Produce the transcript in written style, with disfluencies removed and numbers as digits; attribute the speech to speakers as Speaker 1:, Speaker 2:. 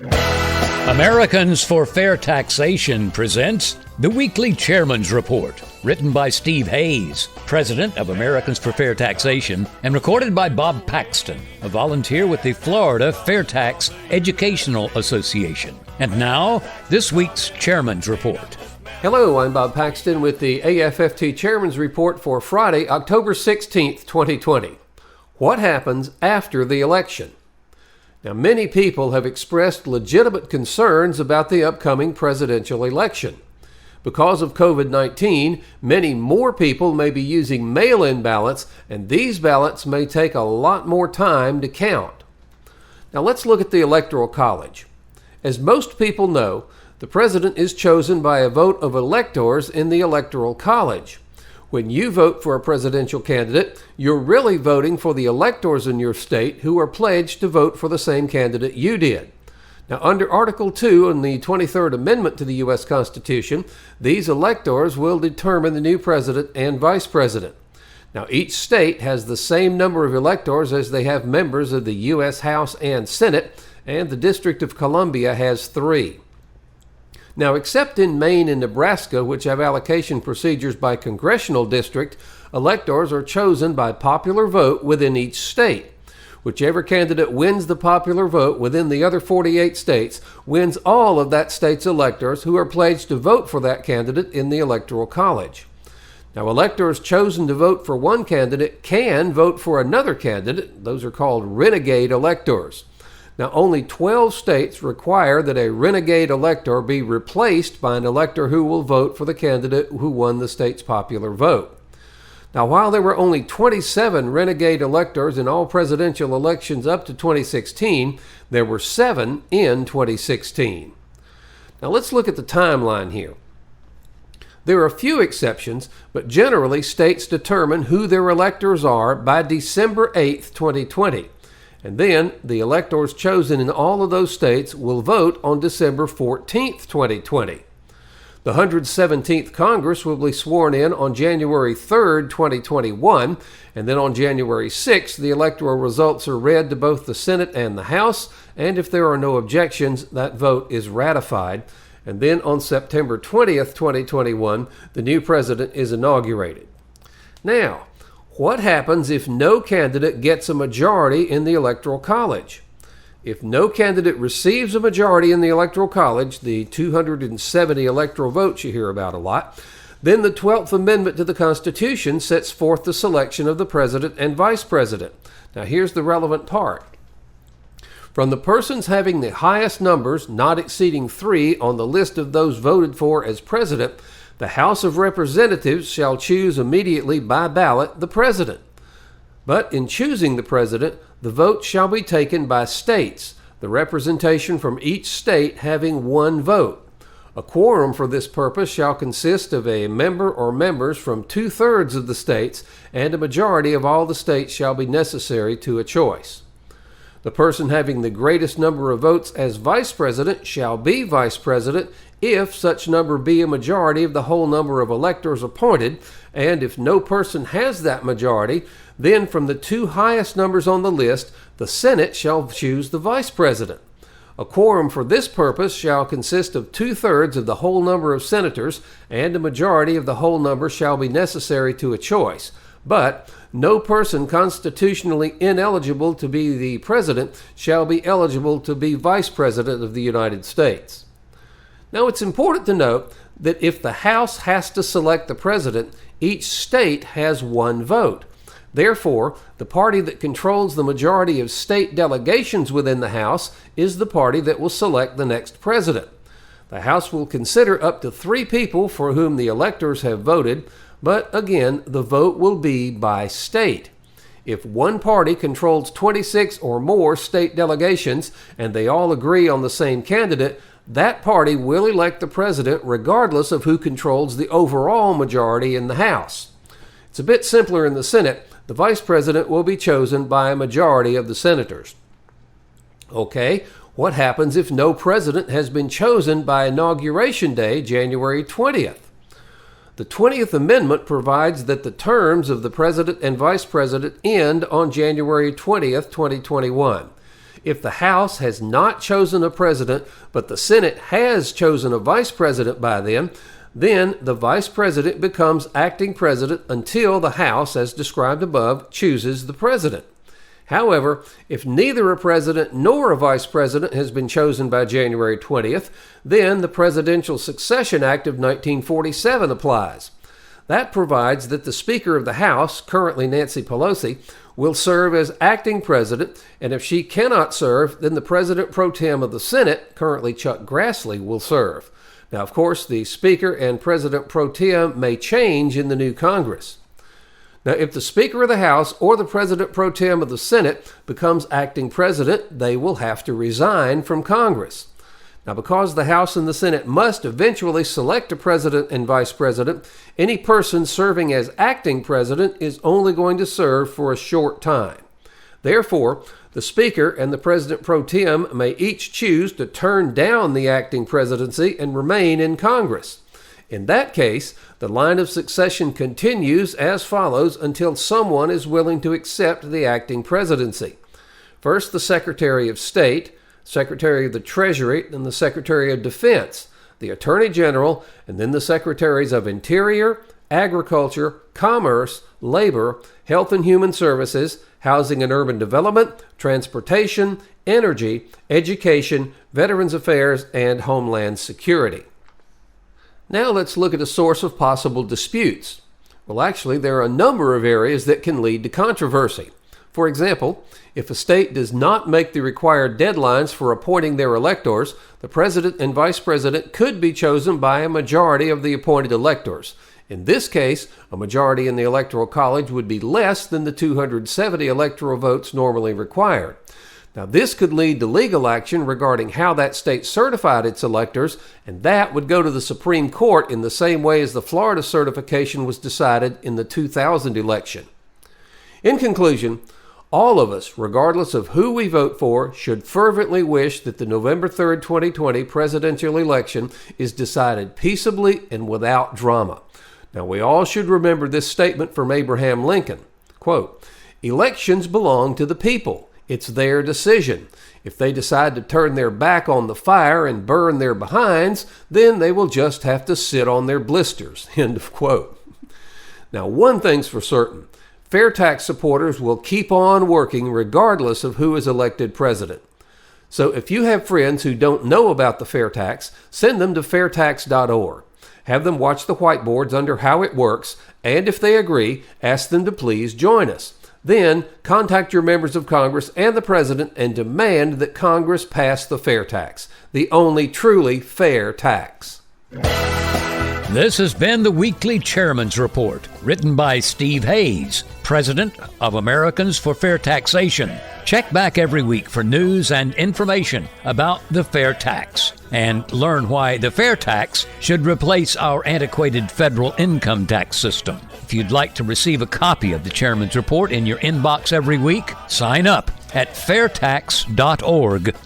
Speaker 1: Americans for Fair Taxation presents the weekly Chairman's Report, written by Steve Hayes, president of Americans for Fair Taxation, and recorded by Bob Paxton, a volunteer with the Florida FAIRtax Educational Association. And now, this week's Chairman's Report.
Speaker 2: Hello, I'm Bob Paxton with the AFFT Chairman's Report for Friday, October 16th, 2020. What happens after the election? Now, many people have expressed legitimate concerns about the upcoming presidential election. Because of COVID-19, many more people may be using mail-in ballots, and these ballots may take a lot more time to count. Now, let's look at the Electoral College. As most people know, the president is chosen by a vote of electors in the Electoral College. When you vote for a presidential candidate, you're really voting for the electors in your state who are pledged to vote for the same candidate you did. Now, under Article 2 in the 23rd Amendment to the U.S. Constitution, these electors will determine the new president and vice president. Now, each state has the same number of electors as they have members of the U.S. House and Senate, and the District of Columbia has 3. Now, except in Maine and Nebraska, which have allocation procedures by congressional district, electors are chosen by popular vote within each state. Whichever candidate wins the popular vote within the other 48 states wins all of that state's electors who are pledged to vote for that candidate in the Electoral College. Now, electors chosen to vote for one candidate can vote for another candidate. Those are called Renegade Electors. Now, only 12 states require that a renegade elector be replaced by an elector who will vote for the candidate who won the state's popular vote. Now, while there were only 27 renegade electors in all presidential elections up to 2016, there were 7 in 2016. Now, let's look at the timeline here. There are a few exceptions, but generally states determine who their electors are by December 8th, 2020. And then the electors chosen in all of those states will vote on December 14th, 2020. The 117th Congress will be sworn in on January 3rd, 2021, and then on January 6th, the electoral results are read to both the Senate and the House, and if there are no objections, that vote is ratified. And then on September 20th, 2021, the new president is inaugurated. Now, what happens if no candidate gets a majority in the Electoral College? If no candidate receives a majority in the Electoral College, the 270 electoral votes you hear about a lot, then the 12th Amendment to the Constitution sets forth the selection of the president and vice president. Now, here's the relevant part. From the persons having the highest numbers, not exceeding 3, on the list of those voted for as president, the House of Representatives shall choose immediately by ballot the president. But in choosing the president, the vote shall be taken by states, the representation from each state having 1 vote. A quorum for this purpose shall consist of a member or members from 2/3 of the states, and a majority of all the states shall be necessary to a choice. The person having the greatest number of votes as vice president shall be vice president if such number be a majority of the whole number of electors appointed, and if no person has that majority, then from the 2 highest numbers on the list, the Senate shall choose the vice president. A quorum for this purpose shall consist of 2/3 of the whole number of senators, and a majority of the whole number shall be necessary to a choice. But no person constitutionally ineligible to be the president shall be eligible to be vice president of the United States. Now, it's important to note that if the House has to select the president, each state has 1 vote. Therefore, the party that controls the majority of state delegations within the House is the party that will select the next president. The House will consider up to 3 people for whom the electors have voted, but again, the vote will be by state. If one party controls 26 or more state delegations and they all agree on the same candidate, that party will elect the president regardless of who controls the overall majority in the House. It's a bit simpler in the Senate. The vice president will be chosen by a majority of the senators. Okay, what happens if no president has been chosen by Inauguration Day, January 20th? The 20th Amendment provides that the terms of the president and vice president end on January 20th, 2021. If the House has not chosen a president, but the Senate has chosen a vice president by then the vice president becomes acting president until the House, as described above, chooses the president. However, if neither a president nor a vice president has been chosen by January 20th, then the Presidential Succession Act of 1947 applies. That provides that the Speaker of the House, currently Nancy Pelosi, will serve as acting president, and if she cannot serve, then the President pro tem of the Senate, currently Chuck Grassley, will serve. Now, of course, the Speaker and President pro tem may change in the new Congress. Now, if the Speaker of the House or the President pro tem of the Senate becomes acting president, they will have to resign from Congress. Now, because the House and the Senate must eventually select a president and vice president, any person serving as acting president is only going to serve for a short time. Therefore, the Speaker and the President pro tem may each choose to turn down the acting presidency and remain in Congress. In that case, the line of succession continues as follows until someone is willing to accept the acting presidency. First, the Secretary of State, Secretary of the Treasury, and the Secretary of Defense, the Attorney General, and then the Secretaries of Interior, Agriculture, Commerce, Labor, Health and Human Services, Housing and Urban Development, Transportation, Energy, Education, Veterans Affairs, and Homeland Security. Now let's look at a source of possible disputes. Well, actually, there are a number of areas that can lead to controversy. For example, if a state does not make the required deadlines for appointing their electors, the president and vice president could be chosen by a majority of the appointed electors. In this case, a majority in the Electoral College would be less than the 270 electoral votes normally required. Now, this could lead to legal action regarding how that state certified its electors, and that would go to the Supreme Court in the same way as the Florida certification was decided in the 2000 election. In conclusion, all of us, regardless of who we vote for, should fervently wish that the November 3rd, 2020 presidential election is decided peaceably and without drama. Now, we all should remember this statement from Abraham Lincoln. Quote, "Elections belong to the people. It's their decision. If they decide to turn their back on the fire and burn their behinds, then they will just have to sit on their blisters." End of quote. Now, one thing's for certain. FAIRtax supporters will keep on working regardless of who is elected president. So if you have friends who don't know about the FAIRtax, send them to FAIRtax.org. Have them watch the whiteboards under how it works, and if they agree, ask them to please join us. Then, contact your members of Congress and the President and demand that Congress pass the FAIRtax, the only truly fair tax.
Speaker 1: This has been the Weekly Chairman's Report, written by Steve Hayes, President of Americans for Fair Taxation. Check back every week for news and information about the fair tax, and learn why the fair tax should replace our antiquated federal income tax system. If you'd like to receive a copy of the Chairman's Report in your inbox every week, sign up at FAIRtax.org.